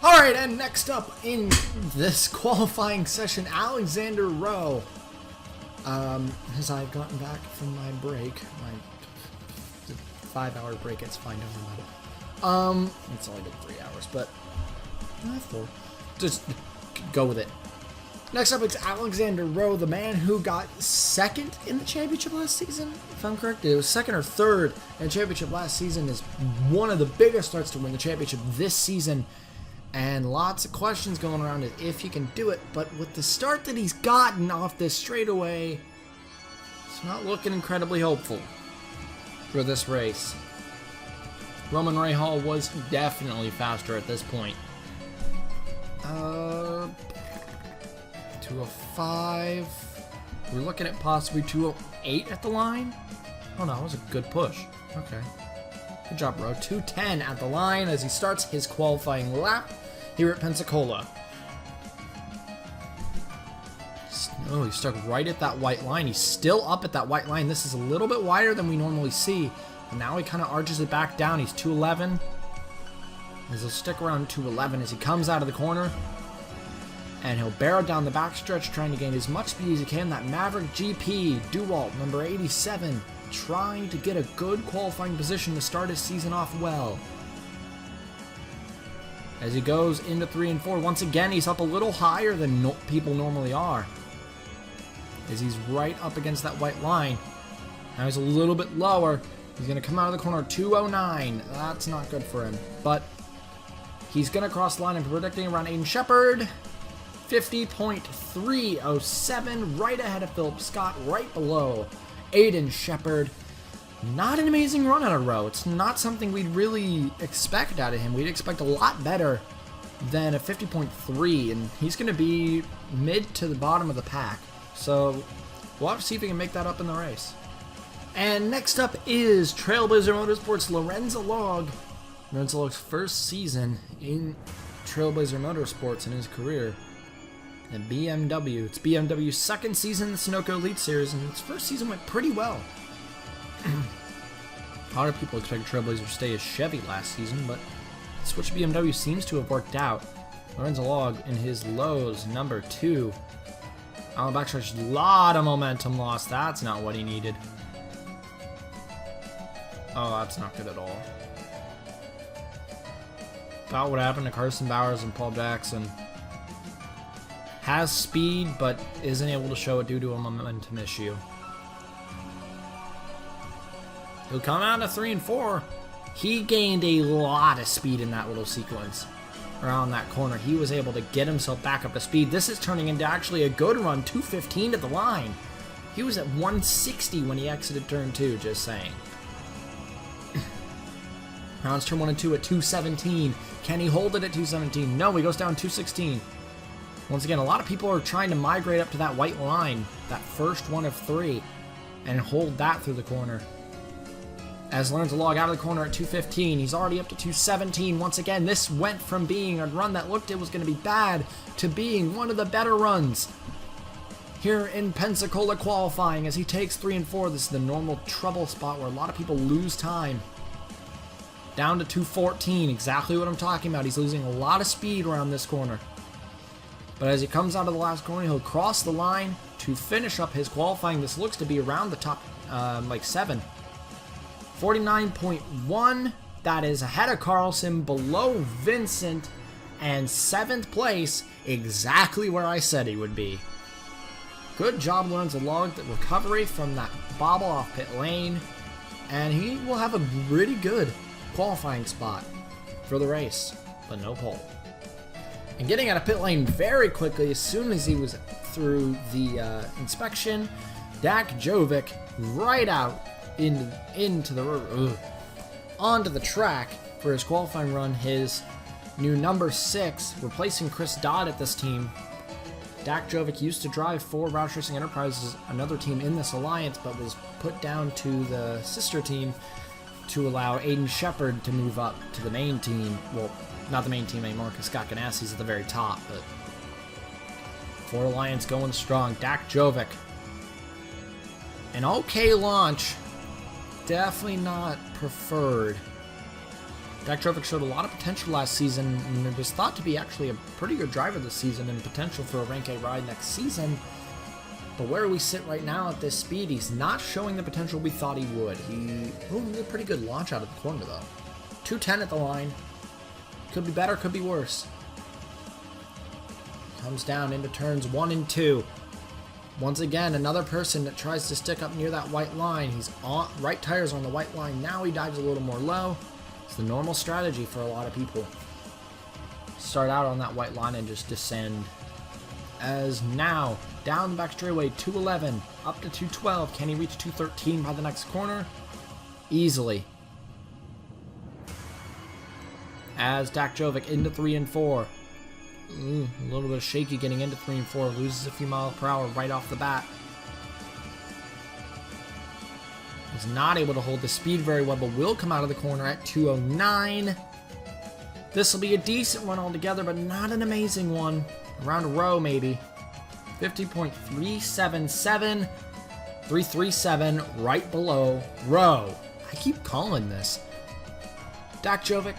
Alright, and next up in this qualifying session, Alexander Rowe. As I've gotten back from my break, my 5-hour break, it's fine, don't worry about it. It's only been 3 hours, but 4. Just go with it. Next up, it's Alexander Rowe, the man who got second in the championship last season, if I'm correct. It was second or third in the championship last season, is one of the biggest threats to win the championship this season. And lots of questions going around if he can do it, but with the start that he's gotten off this straightaway, it's not looking incredibly hopeful for this race. Roman Rahal was definitely faster at this point. 205. We're looking at possibly 208 at the line. Oh no, that was a good push. Okay. Good job, bro. 210 at the line as he starts his qualifying lap here at Pensacola. Oh, he stuck right at that white line. He's still up at that white line. This is a little bit wider than we normally see. And now he kind of arches it back down. He's 211. As he'll stick around 211 as he comes out of the corner. And he'll barrel down the backstretch, trying to gain as much speed as he can. That Maverick GP, Dewalt, number 87, trying to get a good qualifying position to start his season off well. As he goes into 3 and 4, once again, he's up a little higher than people normally are. As he's right up against that white line. Now he's a little bit lower. He's going to come out of the corner 209. That's not good for him. But he's going to cross the line and predicting around Aiden Shepard. 50.307, right ahead of Philip Scott, right below Aiden Shepard. Not an amazing run out of Rowe. It's not something we'd really expect out of him. We'd expect a lot better than a 50.3, and he's going to be mid to the bottom of the pack. So we'll have to see if he can make that up in the race. And next up is Trailblazer Motorsports' Lorenzo Log. Lorenzo Log's first season in Trailblazer Motorsports in his career. And BMW. It's BMW's second season in the Sunoco Elite Series, and its first season went pretty well. A lot of people expected Trailblazer to stay as Chevy last season, but the switch to BMW seems to have worked out. Lorenzo Log in his lows, number 2. On the backstretch, a lot of momentum loss. That's not what he needed. Oh, that's not good at all. About what happened to Carson Bowers and Paul Jackson. Has speed, but isn't able to show it due to a momentum issue. He'll come out to 3 and 4. He gained a lot of speed in that little sequence around that corner. He was able to get himself back up to speed. This is turning into actually a good run, 215 at the line. He was at 160 when he exited turn 2, just saying. Rounds turn 1 and 2 at 217. Can he hold it at 217? No, he goes down 216. Once again, a lot of people are trying to migrate up to that white line, that first one of 3, and hold that through the corner. As Lorenzo Log out of the corner at 215, he's already up to 217. Once again, this went from being a run that looked it was going to be bad to being one of the better runs here in Pensacola qualifying as he takes 3 and 4. This is the normal trouble spot where a lot of people lose time. Down to 214, exactly what I'm talking about. He's losing a lot of speed around this corner. But as he comes out of the last corner, he'll cross the line to finish up his qualifying. This looks to be around the top, 7. 49.1. That is ahead of Carlson, below Vincent, and 7th place, exactly where I said he would be. Good job, Lorenzo Log, the recovery from that bobble off pit lane, and he will have a pretty good qualifying spot for the race, but no pole. And getting out of pit lane very quickly as soon as he was through the inspection, Dak Jovic right out onto the track for his qualifying run. His new number 6, replacing Chris Dodd at this team. Dak Jovic used to drive for Roush Racing Enterprises, another team in this alliance, but was put down to the sister team to allow Aiden Shepard to move up to the main team. Well, not the main team anymore because Scott Ganassi's at the very top, but Ford Alliance going strong. Dak Jovic. An okay launch. Definitely not preferred Dak Jovic showed a lot of potential last season and was thought to be actually a pretty good driver this season and potential for a rank A ride next season. But where we sit right now at this speed, he's not showing the potential we thought he would. He had a pretty good launch out of the corner, though. 210 at the line. Could be better, could be worse. Comes down into turns 1 and 2. Once again, another person that tries to stick up near that white line. He's on right tires on the white line. Now he dives a little more low. It's the normal strategy for a lot of people. Start out on that white line and just descend. As now, down the back straightaway, 211, up to 212. Can he reach 213 by the next corner? Easily. As Dak Jovic into 3 and 4. A little bit of shaky getting into 3 and 4. Loses a few miles per hour right off the bat. He's not able to hold the speed very well, but will come out of the corner at 209. This will be a decent run altogether, but not an amazing one. Around a row, maybe. 50.377. 337, right below row. I keep calling this. Dak Jovic,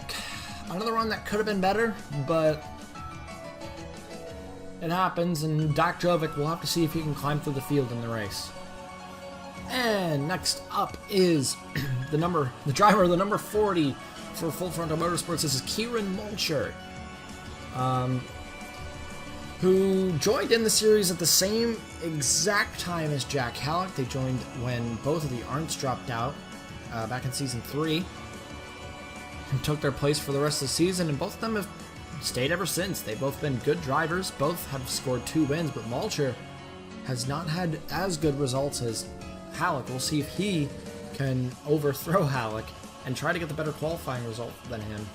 another run that could have been better, but it happens, and Dak Jovic will have to see if he can climb through the field in the race. And next up is the driver of the number 40 for Full Frontal Motorsports. This is Kieran Mulcher, who joined in the series at the same exact time as Jack Halleck. They joined when both of the Arndts dropped out back in Season 3 and took their place for the rest of the season, and both of them have stayed ever since. They've both been good drivers. Both have scored 2 wins, but Mulcher has not had as good results as Halleck. We'll see if he can overthrow Halleck and try to get the better qualifying result than him.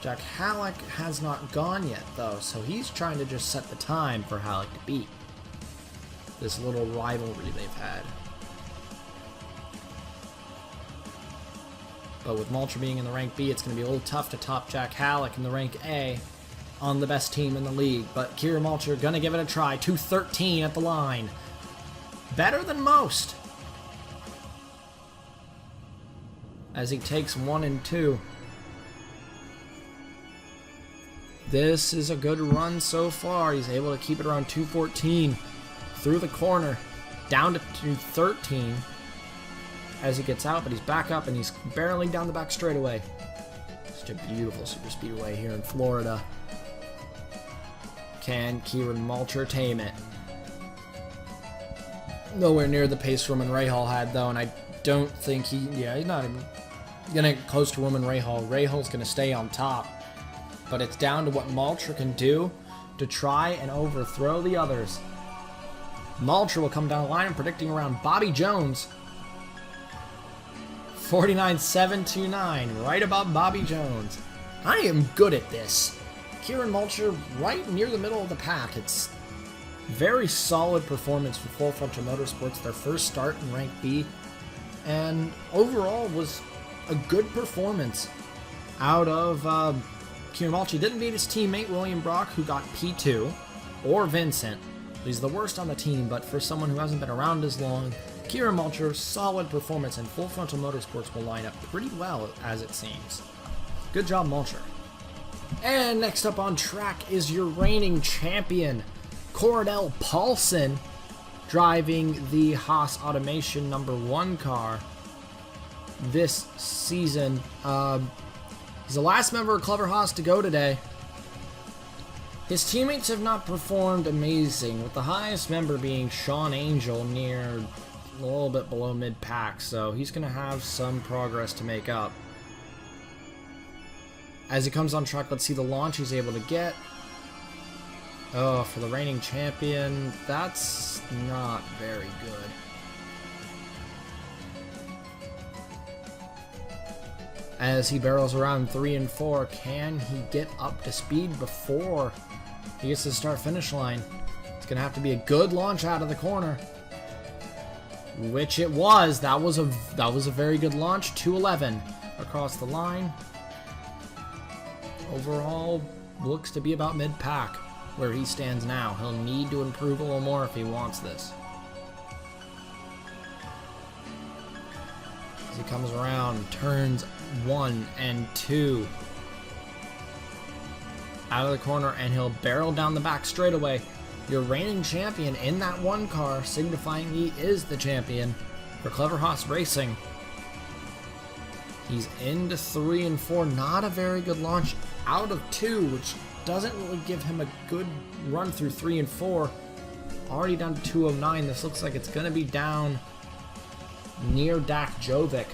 Jack Halleck has not gone yet, though, so he's trying to just set the time for Halleck to beat. This little rivalry they've had. But with Mulcher being in the rank B, it's going to be a little tough to top Jack Halleck in the rank A on the best team in the league. But Kieran Mulcher going to give it a try. 213 at the line. Better than most. As he takes 1 and 2. This is a good run so far. He's able to keep it around 214 through the corner, down to 213 as he gets out, but he's back up and he's barreling down the back straightaway. Such a beautiful super speedway here in Florida. Can Kieran Mulcher tame it? Nowhere near the pace Roman Rahal had, though, and I don't think he's not even gonna get close to Roman Rahal. Rahal's gonna stay on top. But it's down to what Mulcher can do to try and overthrow the others. Mulcher will come down the line and predicting around Bobby Jones. 49.729, right above Bobby Jones. I am good at this. Kieran Mulcher right near the middle of the pack. It's very solid performance for Full Frontal Motorsports, their first start in rank B. And overall was a good performance out of Kieran Mulcher. Didn't beat his teammate William Brock, who got P2, or Vincent. He's the worst on the team, but for someone who hasn't been around as long, Kieran Mulcher, solid performance, and Full Frontal Motorsports will line up pretty well, as it seems. Good job, Mulcher. And next up on track is your reigning champion, Cordell Paulson, driving the Haas Automation #1 car this season. He's the last member of Clever Haas to go today. His teammates have not performed amazing, with the highest member being Sean Angel near a little bit below mid-pack, so he's going to have some progress to make up. As he comes on track, let's see the launch he's able to get. Oh, for the reigning champion, that's not very good. As he barrels around 3 and 4, can he get up to speed before he gets to the start-finish line? It's going to have to be a good launch out of the corner, which it was. That was a very good launch. 211 across the line. Overall, looks to be about mid-pack where he stands now. He'll need to improve a little more if he wants this. As he comes around, turns 1 and 2. Out of the corner, and he'll barrel down the back straightaway. Your reigning champion in that one car, signifying he is the champion for Clever Haas Racing. He's into 3 and 4. Not a very good launch out of 2, which doesn't really give him a good run through 3 and 4. Already down to 209. This looks like it's going to be down near Dak Jovic,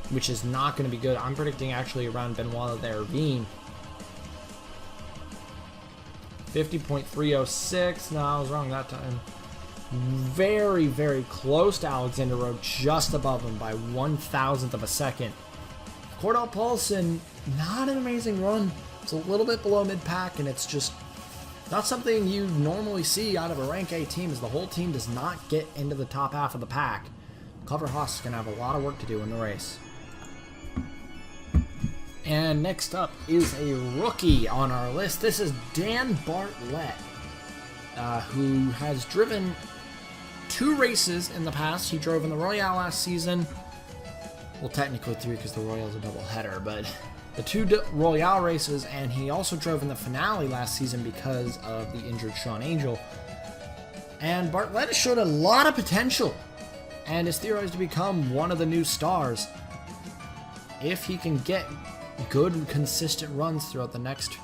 which is not going to be good. I'm predicting actually around Benoit Ravine. 50.306. No, I was wrong that time. Very, very close to Alexander Rowe, just above him by 1,000th of a second. Cordell Paulson, not an amazing run. It's a little bit below mid-pack, and it's just not something you normally see out of a rank A team, as the whole team does not get into the top half of the pack. Clever Haas is going to have a lot of work to do in the race. And next up is a rookie on our list. This is Dan Bartlett, who has driven 2 races in the past. He drove in the Royale last season. Well, technically 3 because the Royale's a double header, but the 2 Royale races, and he also drove in the finale last season because of the injured Sean Angel. And Bartlett has showed a lot of potential and is theorized to become one of the new stars if he can get good, consistent runs throughout the next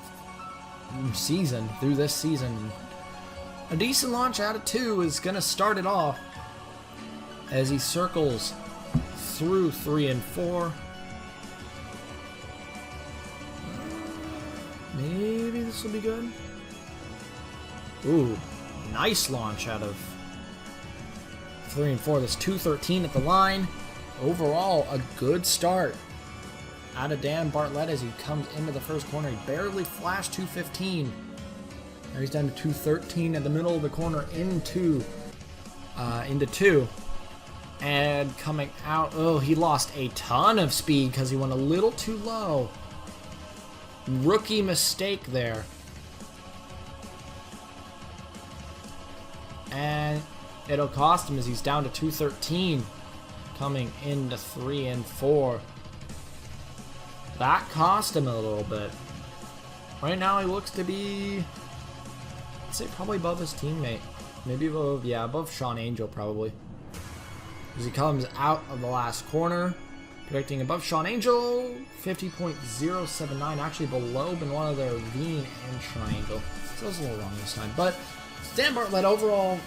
season, through this season. A decent launch out of 2 is going to start it off as he circles through 3 and 4. Maybe this will be good. Ooh, nice launch out of 3 and 4. That's 213 at the line. Overall, a good start out of Dan Bartlett as he comes into the first corner. He barely flashed 215. Now he's down to 213 in the middle of the corner into 2. And coming out, oh, he lost a ton of speed because he went a little too low. Rookie mistake there. And it'll cost him as he's down to 213 coming into 3 and 4. That cost him a little bit. Right now he looks to be, I'd say probably above his teammate. Maybe above, yeah, above Sean Angel probably. As he comes out of the last corner, predicting above Sean Angel, 50.079, actually below Benoit Ravine and Sean Angel. So I was a little wrong this time. But Dan Bartlett, overall,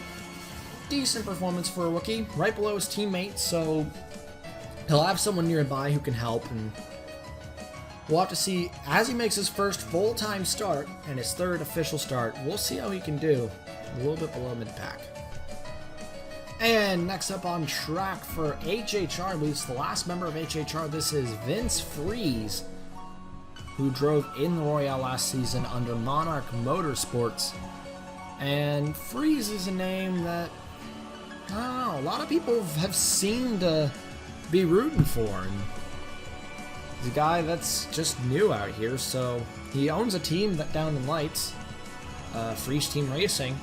decent performance for a rookie, right below his teammate, so he'll have someone nearby who can help, and we'll have to see as he makes his first full-time start and his 3rd official start. We'll see how he can do. A little bit below mid-pack. And next up on track for HHR, I believe it's the last member of HHR. This is Vince Freeze, who drove in the Royale last season under Monarch Motorsports. And Freeze is a name that, I don't know, a lot of people have seemed to be rooting for. And he's a guy that's just new out here, so he owns a team that down in Lights, Freeze Team Racing.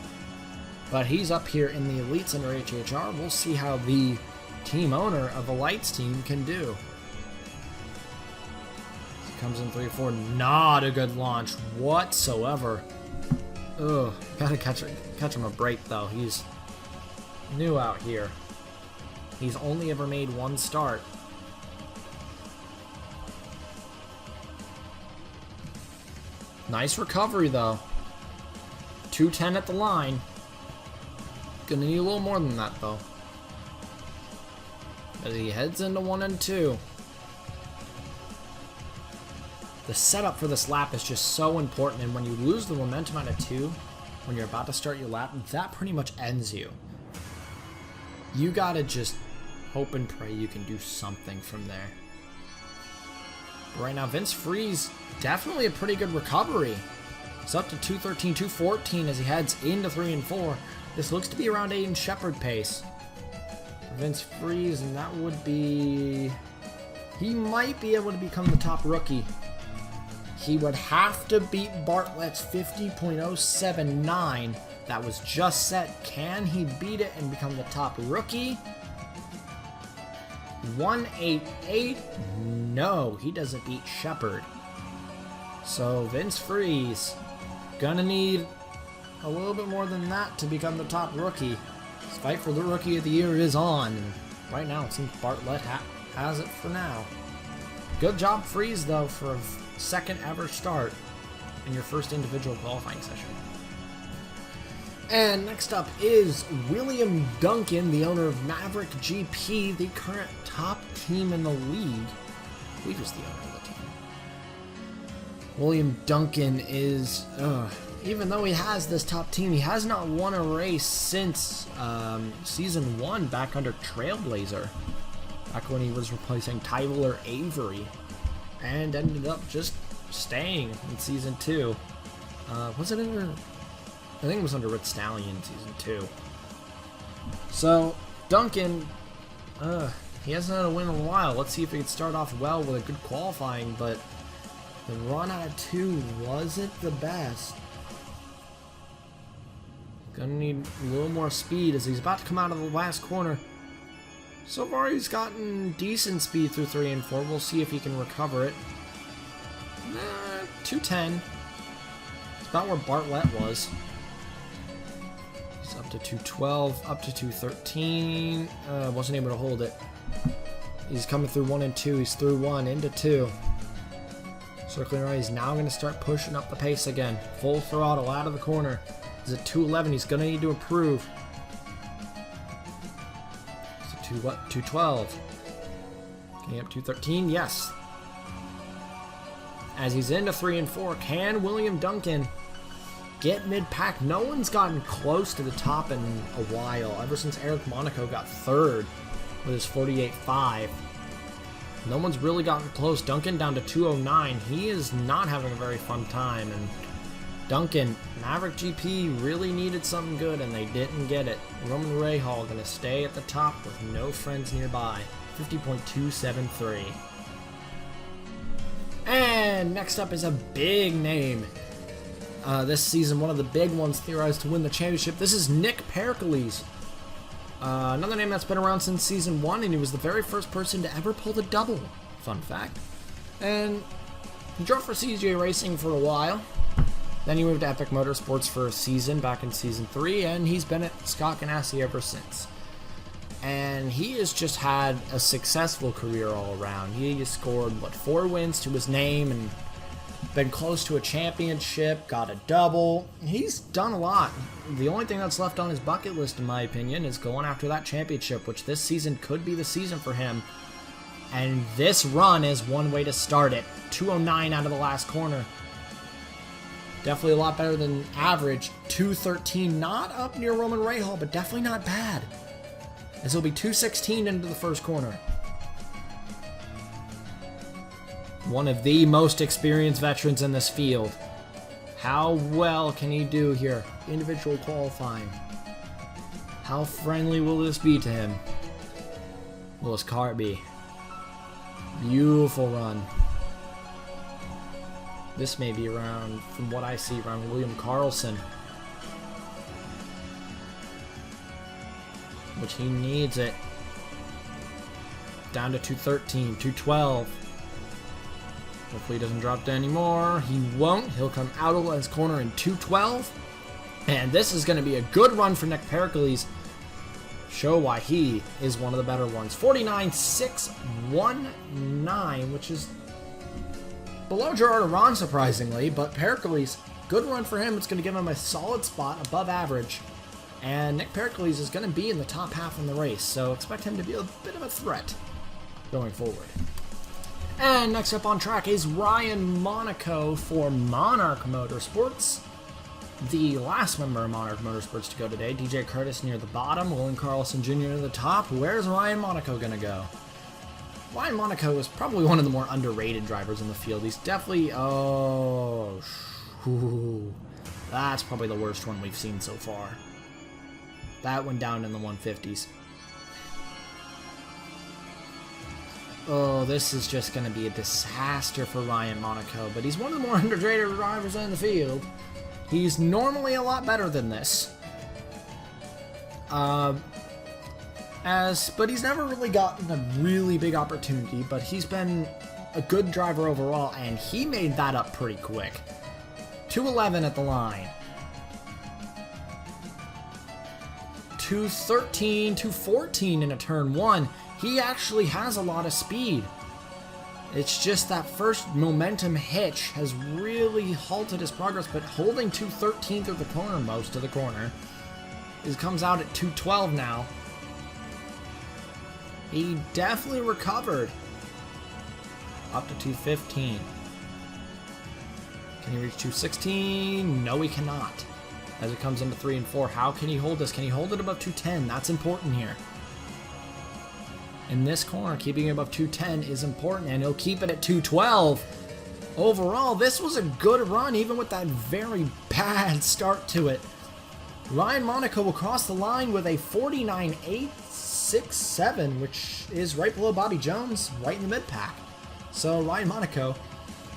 But he's up here in the Elites under HHR. We'll see how the team owner of the Lights team can do. He comes in 3-4. Not a good launch whatsoever. Ugh. Gotta catch him a break, though. He's new out here. He's only ever made 1 start. Nice recovery, though. 210 at the line. Gonna need a little more than that, though, as he heads into 1 and 2. The setup for this lap is just so important, and when you lose the momentum out of 2, when you're about to start your lap, that pretty much ends you. You gotta just hope and pray you can do something from there. But right now, Vince Freeze, definitely a pretty good recovery. It's up to 213, 214 as he heads into 3 and 4. This looks to be around Aiden Shepard pace for Vince Freeze, and that would be, he might be able to become the top rookie. He would have to beat Bartlett's 50.079 that was just set. Can he beat it and become the top rookie? 188. No, he doesn't beat Shepard. So Vince Freeze gonna need a little bit more than that to become the top rookie. This fight for the Rookie of the Year is on. And right now, it seems Bartlett has it for now. Good job, Freeze, though, for a second ever start in your first individual qualifying session. And next up is William Duncan, the owner of Maverick GP, the current top team in the league. I believe he's the owner of the team. William Duncan is, even though he has this top team, he has not won a race since Season 1 back under Trailblazer. Back when he was replacing Tyler Avery. And ended up just staying in Season 2. Was it under... I think it was under Red Stallion Season 2. So, Duncan, he hasn't had a win in a while. Let's see if he can start off well with a good qualifying, but the run out of 2 wasn't the best. Gonna need a little more speed as he's about to come out of the last corner. So far, he's gotten decent speed through 3 and 4. We'll see if he can recover it. 210. It's about where Bartlett was. He's up to 212, up to 213. Wasn't able to hold it. He's coming through 1 and 2. He's through 1 into 2. Circling around. He's now going to start pushing up the pace again. Full throttle out of the corner. He's at 211. He's going to need to improve. He's at 212. Getting up 213. Yes. As he's into 3 and 4, can William Duncan get mid-pack? No one's gotten close to the top in a while, ever since Eric Monaco got 3rd with his 48.5. No one's really gotten close. Duncan down to 209. He is not having a very fun time, and Duncan, Maverick GP really needed something good, and they didn't get it. Roman Rahal going to stay at the top with no friends nearby. 50.273. And next up is a big name. This season, one of the big ones theorized to win the championship. This is Nick Pericles. Another name that's been around since Season 1, and he was the very first person to ever pull the double. Fun fact. And he drove for CJ Racing for a while. Then he moved to Epic Motorsports for a season back in Season 3, and he's been at Scott Ganassi ever since. And he has just had a successful career all around. He has scored, 4 wins to his name and been close to a championship, got a double. He's done a lot. The only thing that's left on his bucket list, in my opinion, is going after that championship, which this season could be the season for him. And this run is one way to start it. 209 out of the last corner. Definitely a lot better than average. 213, not up near Roman Rahal, but definitely not bad. As he'll be 216 into the first corner. One of the most experienced veterans in this field. How well can he do here? Individual qualifying. How friendly will this be to him? Will his car be? Beautiful run. This may be around, from what I see, around William Carlson. Which he needs it. Down to 213, 212. Hopefully he doesn't drop down anymore. He won't. He'll come out of his corner in 212. And this is going to be a good run for Nick Pericles. Show why he is one of the better ones. 49.619, which is below Gerard Ron, surprisingly. But Pericles, good run for him. It's going to give him a solid spot above average. And Nick Pericles is going to be in the top half in the race. So expect him to be a bit of a threat going forward. And next up on track is Ryan Monaco for Monarch Motorsports. The last member of Monarch Motorsports to go today. DJ Curtis near the bottom. William Carlson Jr. near the top. Where's Ryan Monaco going to go? Ryan Monaco is probably one of the more underrated drivers in the field. He's definitely... that's probably the worst one we've seen so far. That went down in the 150s. Oh, this is just going to be a disaster for Ryan Monaco, but he's one of the more underrated drivers in the field. He's normally a lot better than this. And But he's never really gotten a really big opportunity, but he's been a good driver overall, and he made that up pretty quick. 211 at the line. 213, 214 in a turn one. He actually has a lot of speed. It's just that first momentum hitch has really halted his progress, but holding 213 through the corner, most of the corner, comes out at 212 now. He definitely recovered. Up to 215. Can he reach 216? No, he cannot. As it comes into 3 and 4, how can he hold this? Can he hold it above 210? That's important here. In this corner, keeping it above 210 is important, and he'll keep it at 212. Overall, this was a good run, even with that very bad start to it. Ryan Monaco will cross the line with a 49.867, which is right below Bobby Jones, right in the mid-pack. So Ryan Monaco,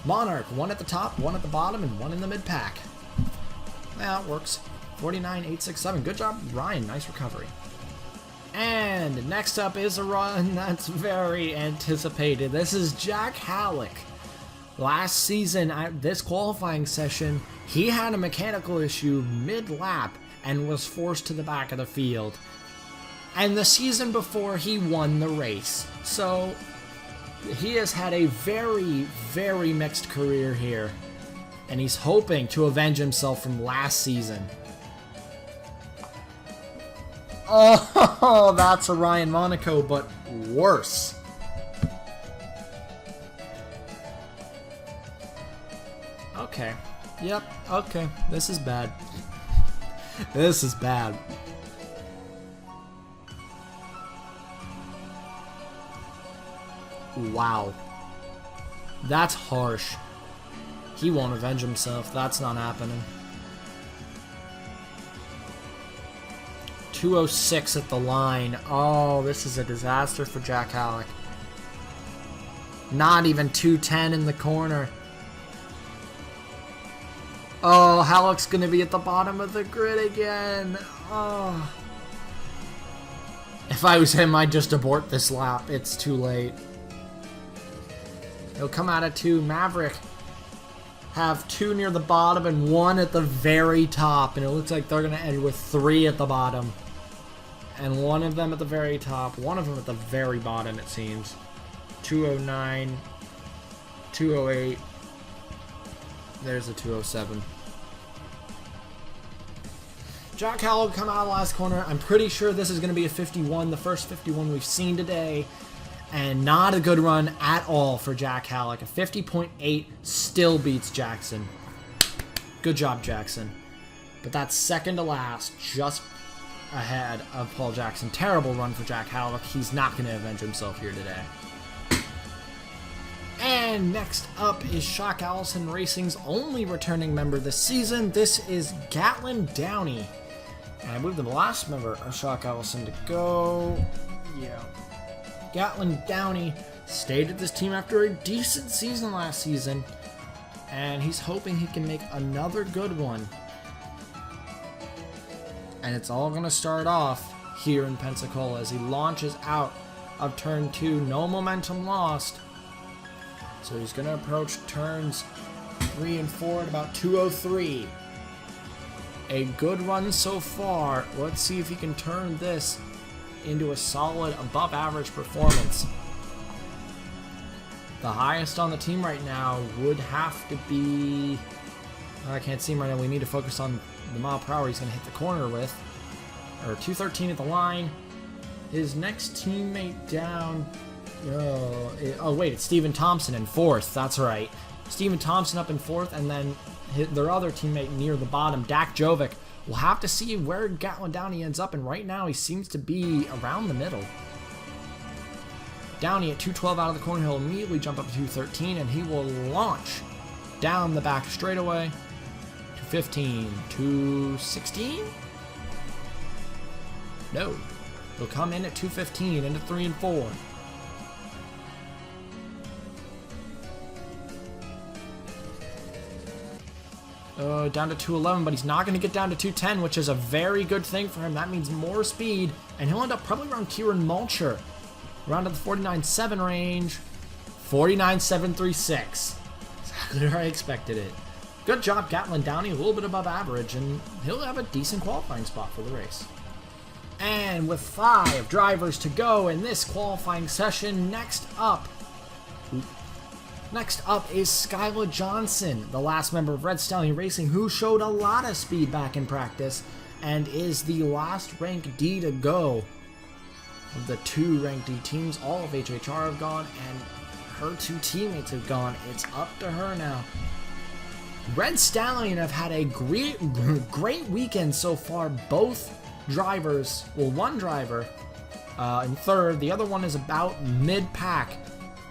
Monarch, one at the top, one at the bottom, and one in the mid-pack. Well, it works. 49.867. Good job, Ryan. Nice recovery. And next up is a run that's very anticipated. This is Jack Halleck. Last season at this qualifying session, he had a mechanical issue mid-lap and was forced to the back of the field. And the season before, he won the race. So he has had a very, very mixed career here. And he's hoping to avenge himself from last season. Oh, that's a Ryan Monaco, but worse. Okay. Yep, okay. This is bad. This is bad. Wow. That's harsh. He won't avenge himself. That's not happening. 206 at the line. Oh, this is a disaster for Jack Halleck. Not even 210 in the corner. Oh, Halleck's going to be at the bottom of the grid again. Oh. If I was him, I'd just abort this lap. It's too late. He'll come out at 2. Maverick have 2 near the bottom and 1 at the very top. And it looks like they're going to end with 3 at the bottom. And 1 of them at the very top. 1 of them at the very bottom, it seems. 209. 208. There's a 207. Jack Halleck will come out of the last corner. I'm pretty sure this is going to be a 51. The first 51 we've seen today. And not a good run at all for Jack Halleck. A 50.8 still beats Jackson. Good job, Jackson. But that's second to last, just ahead of Paul Jackson. Terrible run for Jack Halleck. He's not going to avenge himself here today. And next up is Shock Allison Racing's only returning member this season. This is Gatlin Downey. And I believe the last member of Shock Allison to go. Yeah. Gatlin Downey stayed at this team after a decent season last season. And he's hoping he can make another good one. And it's all going to start off here in Pensacola as he launches out of turn 2. No momentum lost. So he's going to approach turns 3 and 4 at about 203. A good run so far. Let's see if he can turn this into a solid above average performance. The highest on the team right now would have to be... I can't see him right now. We need to focus on the mile per hour he's going to hit the corner with. Or 213 at the line. His next teammate down... Oh, wait, it's Steven Thompson in 4th. That's right. Steven Thompson up in 4th, and then their other teammate near the bottom, Dak Jovic. We'll have to see where Gatlin Downey ends up, and right now he seems to be around the middle. Downey at 212 out of the corner. He'll immediately jump up to 213, and he will launch down the back straightaway. 215, 216? No. He'll come in at 215 into 3 and 4. Down to 211, but he's not going to get down to 210, which is a very good thing for him. That means more speed, and he'll end up probably around Kieran Mulcher. Around to the 49.7 range. 49.736. Exactly where I expected it. Good job, Gatlin Downey, a little bit above average, and he'll have a decent qualifying spot for the race. And with 5 drivers to go in this qualifying session, next up is Skylar Johnson, the last member of Red Stallion Racing, who showed a lot of speed back in practice and is the last rank D to go of the 2 rank D teams. All of HHR have gone, and her 2 teammates have gone. It's up to her now. Red Stallion have had a great weekend so far. Both drivers, well, one driver in third, the other one is about mid-pack.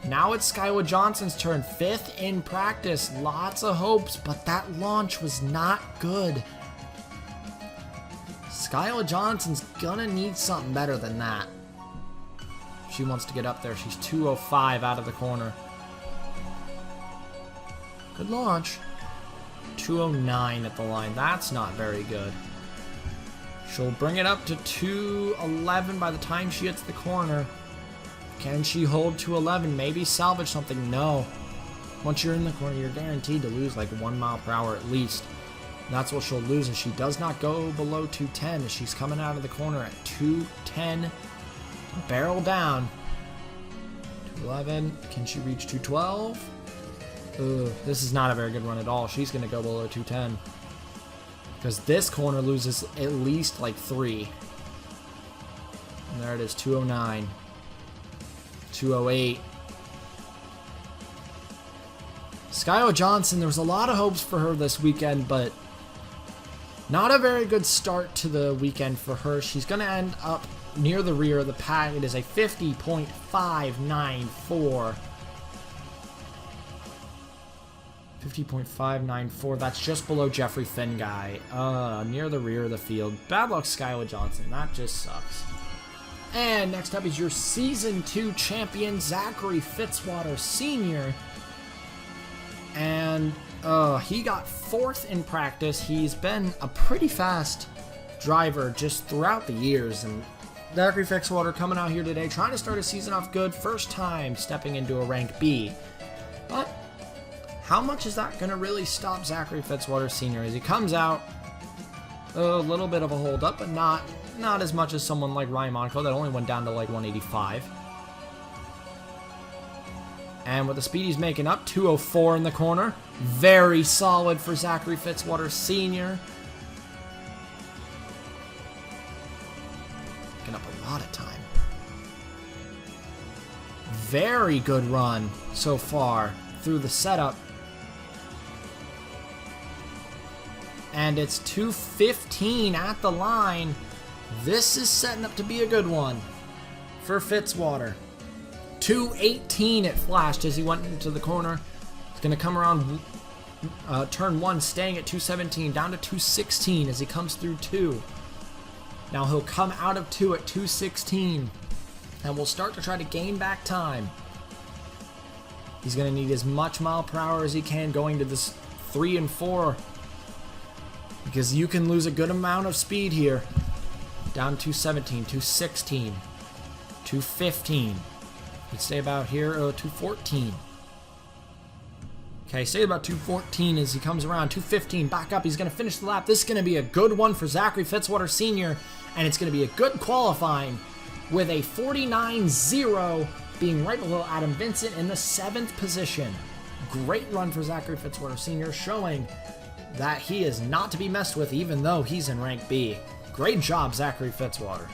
Now it's Skylar Johnson's turn, 5th in practice. Lots of hopes, but that launch was not good. Skylar Johnson's gonna need something better than that. She wants to get up there. She's 205 out of the corner. Good launch. 209 at the line. That's not very good. She'll bring it up to 211 by the time she hits the corner. Can she hold 211? Maybe salvage something? No. Once you're in the corner, you're guaranteed to lose like 1 mile per hour at least. And that's what she'll lose, and she does not go below 210 as she's coming out of the corner at 210. Barrel down. 211. Can she reach 212? Ugh, this is not a very good run at all. She's going to go below 210. Because this corner loses at least like 3. And there it is, 209. 208. Skylar Johnson, there was a lot of hopes for her this weekend, but not a very good start to the weekend for her. She's going to end up near the rear of the pack. It is a 50.594. 50.594. That's just below Jeffrey Finguy. Near the rear of the field. Bad luck, Skylar Johnson. That just sucks. And next up is your Season 2 champion, Zachary Fitzwater Sr. And he got 4th in practice. He's been a pretty fast driver just throughout the years. And Zachary Fitzwater coming out here today, trying to start his season off good. First time stepping into a rank B. But how much is that going to really stop Zachary Fitzwater Sr. as he comes out? A little bit of a hold up, but not as much as someone like Ryan Monaco that only went down to like 185. And with the speed he's making up, 204 in the corner. Very solid for Zachary Fitzwater Sr. Picking up a lot of time. Very good run so far through the setup. And it's 215 at the line. This is setting up to be a good one for Fitzwater. 218 it flashed as he went into the corner. He's going to come around turn 1, staying at 217, down to 216 as he comes through 2. Now he'll come out of 2 at 216, and we'll start to try to gain back time. He's going to need as much mile per hour as he can going to this 3 and 4, because you can lose a good amount of speed here. Down 217, 216, 215. Let's stay about here, 214. Okay, stay about 214 as he comes around. 215, back up. He's going to finish the lap. This is going to be a good one for Zachary Fitzwater Sr., and it's going to be a good qualifying with a 49.0 being right below Adam Vincent in the 7th position. Great run for Zachary Fitzwater Sr., showing that he is not to be messed with even though he's in rank B. Great job, Zachary Fitzwater.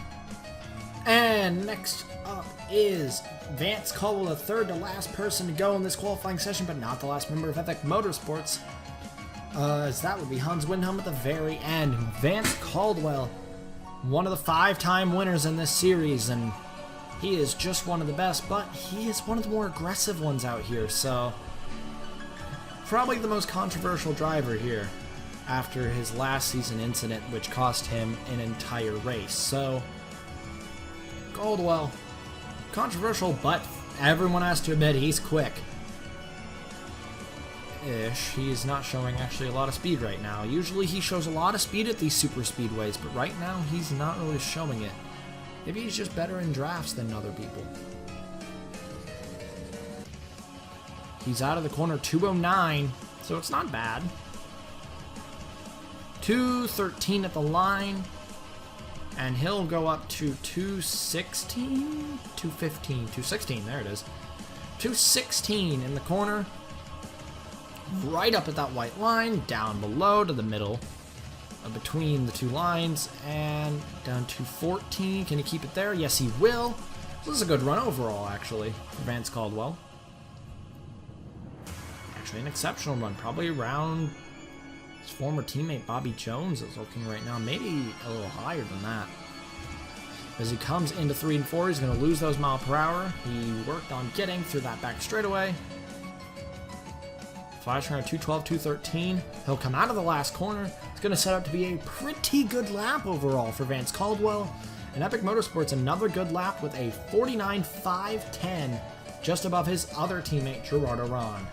And next up is Vance Caldwell, the third to last person to go in this qualifying session, but not the last member of Epic Motorsports, as that would be Hans Windham at the very end. Vance Caldwell, one of the 5-time winners in this series, and he is just one of the best, but he is one of the more aggressive ones out here, so probably the most controversial driver here after his last season incident, which cost him an entire race. So Caldwell, controversial, but everyone has to admit he's quick. ish. He is not showing actually a lot of speed right now. Usually he shows a lot of speed at these super speedways, but right now he's not really showing it. Maybe he's just better in drafts than other people. He's out of the corner, 209, so it's not bad. 213 at the line, and he'll go up to 216, 215, 216, there it is. 216 in the corner, right up at that white line, down below to the middle, between the two lines, and down to 14. Can he keep it there? Yes, he will. This is a good run overall, actually, for Vance Caldwell. Actually, an exceptional run, probably around his former teammate Bobby Jones is looking right now, maybe a little higher than that. As he comes into 3 and 4, he's going to lose those mile per hour. He worked on getting through that back straightaway. Flash around 212, 213. He'll come out of the last corner. It's going to set up to be a pretty good lap overall for Vance Caldwell. And Epic Motorsports, another good lap with a 49.510, just above his other teammate, Gerardo Ron.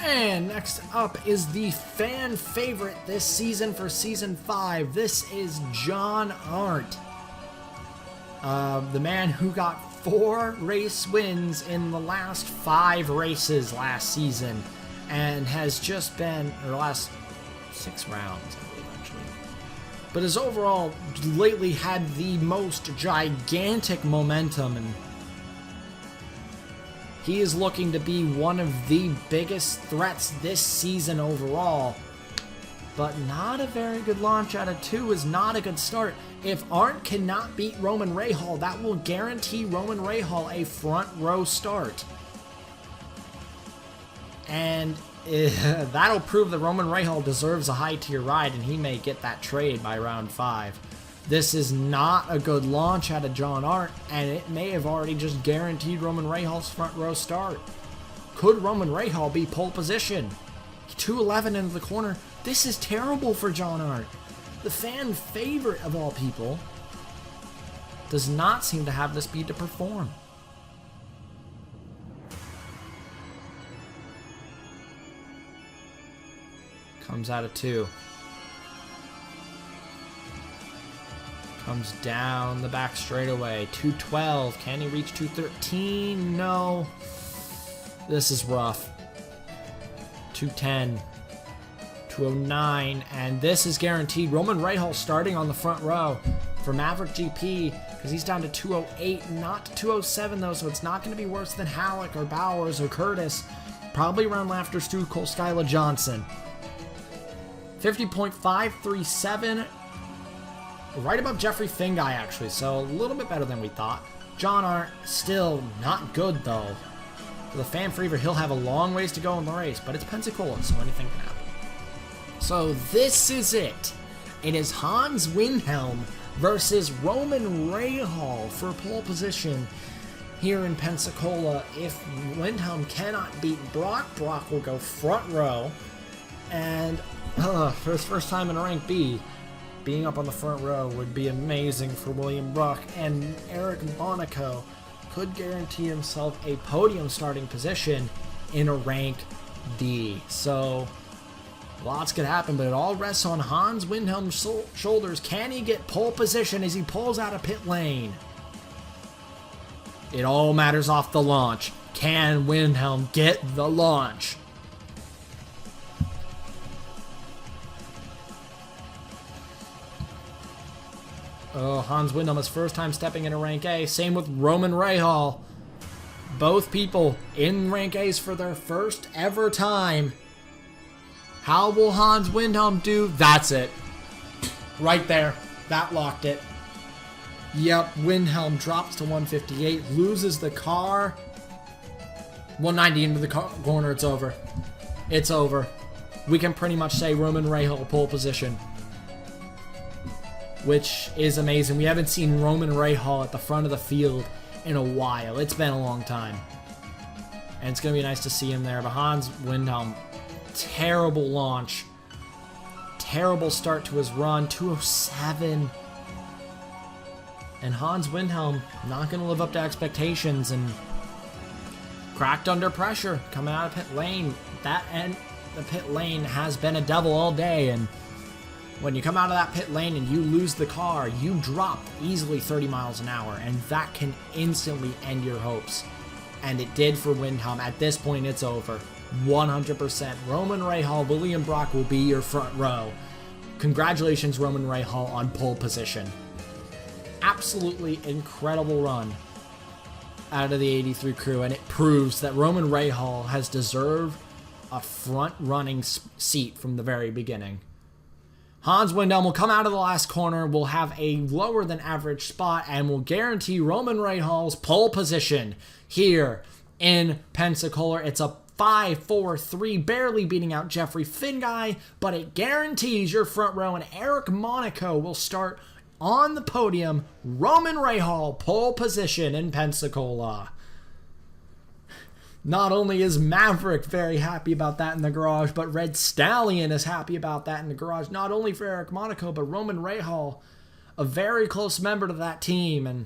And next up is the fan favorite this season for Season 5. This is John Arndt. The man who got 4 race wins in the last 5 races last season. And has just been, or the last 6 rounds, I believe, actually. But has overall lately had the most gigantic momentum, and he is looking to be one of the biggest threats this season overall. But not a very good launch out of 2 is not a good start. If Arndt cannot beat Roman Rahal, that will guarantee Roman Rahal a front row start. And that'll prove that Roman Rahal deserves a high tier ride, and he may get that trade by round 5. This is not a good launch out of John Arndt, and it may have already just guaranteed Roman Rahal's front row start. Could Roman Rahal be pole position? 211 into the corner. This is terrible for John Arndt. The fan favorite of all people does not seem to have the speed to perform. Comes out of 2. Comes down the back straightaway. 212. Can he reach 213? No. This is rough. 210. 209. And this is guaranteed. Roman Rahal starting on the front row for Maverick GP, because he's down to 208, not to 207 though, so it's not going to be worse than Halleck or Bowers or Curtis. Probably around Laughter Stu, Cole Skyla Johnson. 50.537. Right above Jeffrey Finguy, actually, so a little bit better than we thought. John Arndt, still not good, though. For the fan favorite, he'll have a long ways to go in the race, but it's Pensacola, so anything can happen. So this is it. It is Hans Windhelm versus Roman Rahal for pole position here in Pensacola. If Windhelm cannot beat Brock, Brock will go front row. And for his first time in rank B, being up on the front row would be amazing for William Brock, and Eric Monaco could guarantee himself a podium starting position in a rank D. So lots could happen, but it all rests on Hans Windhelm's shoulders. Can he get pole position as he pulls out of pit lane? It all matters off the launch. Can Windhelm get the launch? Oh, Hans Windhelm, his first time stepping into rank A. Same with Roman Rahal. Both people in rank A's for their first ever time. How will Hans Windhelm do? That's it. Right there. That locked it. Yep, Windhelm drops to 158, loses the car. 190 into the corner, it's over. It's over. We can pretty much say Roman Rahal pole position, which is amazing. We haven't seen Roman Rahal at the front of the field in a while. It's been a long time. And it's going to be nice to see him there. But Hans Windhelm, terrible launch. Terrible start to his run. 207. And Hans Windhelm not going to live up to expectations and cracked under pressure coming out of pit lane. that end, the pit lane has been a devil all day, and when you come out of that pit lane and you lose the car, you drop easily 30 miles an hour, and that can instantly end your hopes. And it did for Windham. At this point, it's over. 100%. Roman Rahal, William Brock will be your front row. Congratulations, Roman Rahal, on pole position. Absolutely incredible run out of the 83 crew, and it proves that Roman Rahal has deserved a front-running seat from the very beginning. Hans Windham will come out of the last corner, will have a lower than average spot, and will guarantee Roman Rahal's pole position here in Pensacola. It's a 5-4-3, barely beating out Jeffrey Finguy, but it guarantees your front row, and Eric Monaco will start on the podium. Roman Rahal, pole position in Pensacola. Not only is Maverick very happy about that in the garage, but Red Stallion is happy about that in the garage. Not only for Eric Monaco, but Roman Rahal, a very close member to that team, and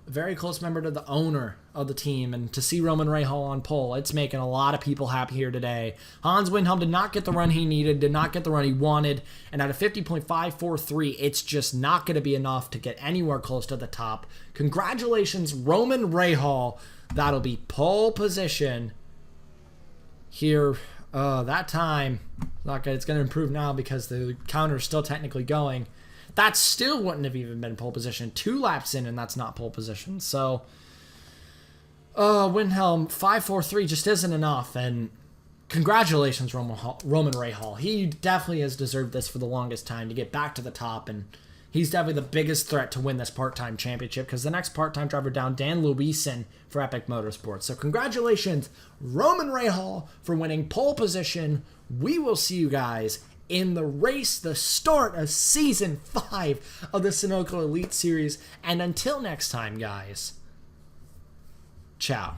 a very close member to the owner of the team. And to see Roman Rahal on pole, it's making a lot of people happy here today. Hans Windham did not get the run he needed, did not get the run he wanted, and at a 50.543, it's just not going to be enough to get anywhere close to the top. Congratulations, Roman Rahal. That'll be pole position here. That time, not good. It's going to improve now because the counter's still technically going. That still wouldn't have even been pole position. 2 laps in, and that's not pole position. So, Windham, 5.43 just isn't enough. And congratulations, Roman Rahal. He definitely has deserved this for the longest time to get back to the top, and he's definitely the biggest threat to win this part-time championship because the next part-time driver down, Dan Luisen for Epic Motorsports. So congratulations, Roman Rahal, for winning pole position. We will see you guys in the race, the start of Season 5 of the Sunoco Elite Series. And until next time, guys, ciao.